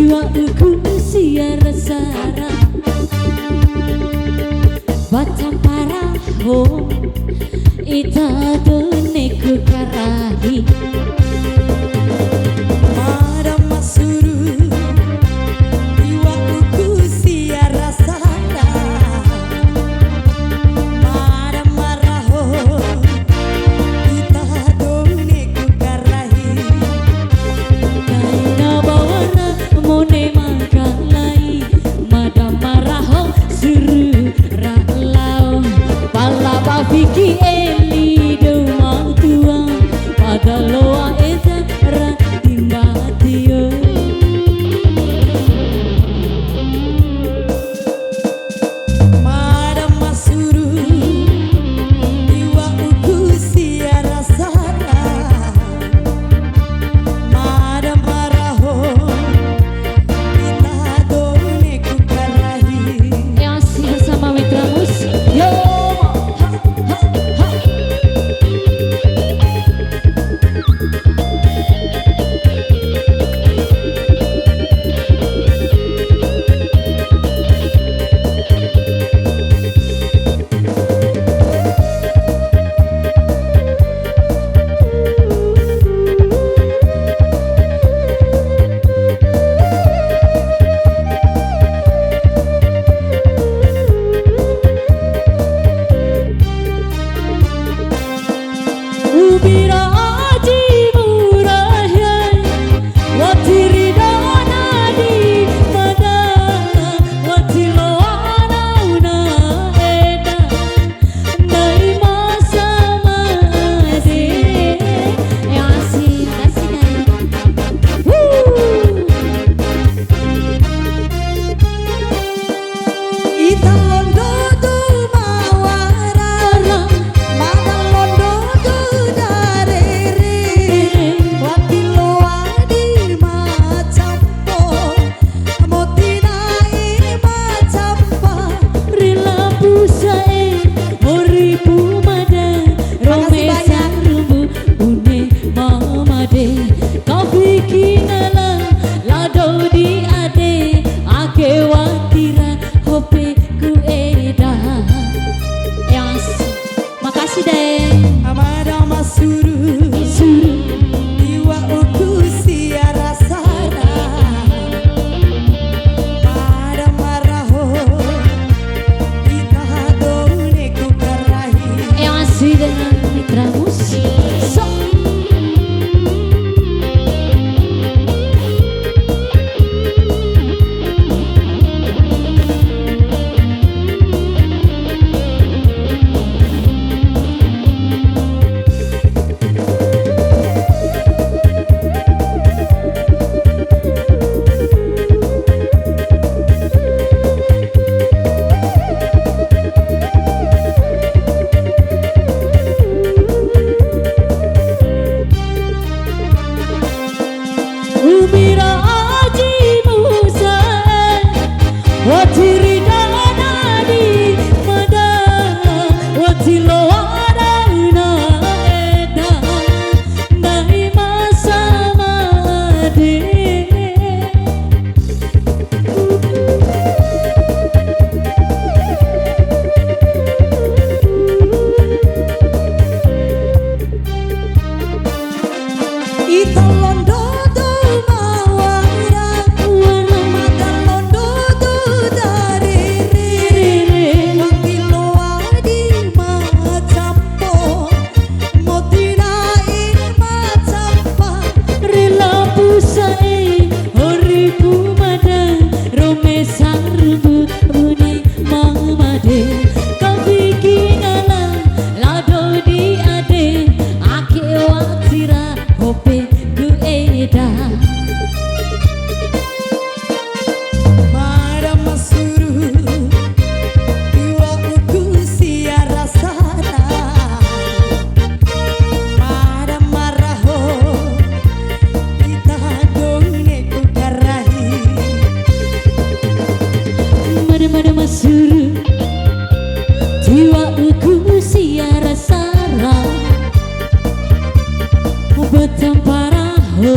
jiwaku siara sara batam parah ho ita done ku karahi madam masuru jiwaku siara sara madam marah ho ita done ku karahi kaina bawana mone makalai madam marah ho suru ralau pala bafiki eli do matua padaloa eta ratimbatio madam masuru jiwaku siara sara madam marah ho ita done ku karahi yang asik bersama Mitra Mus yo ubira aji murahyan watiri danadi mana watilo anauna eda nai masa made ya asik ita londo tu mawara madam londo tu darere watilo adi macampo motina ini macampa rila pusai moribu mada rome sarumbu une mamade kau bikinala lado di ade ake watira hope ku eda yang makasih deh madam masuru suruh jiwaku siara sara madam marah ho ita done ku karahi yang asli dengan Mitra Musik so ubira aji musa watiri danadi mada watilo anauna eda nai masa made ita londo tu mawara madam londo tu darere watilo adi macampo motina ini macampa rela pusai horibu mada rome sarbu bune mamade kau bikinala lado di ade ake watira hope ku eda madam masuru jiwaku siara sara madam marah ho ita done ku karahi mada masuru jiwaku siara sara batam parah ho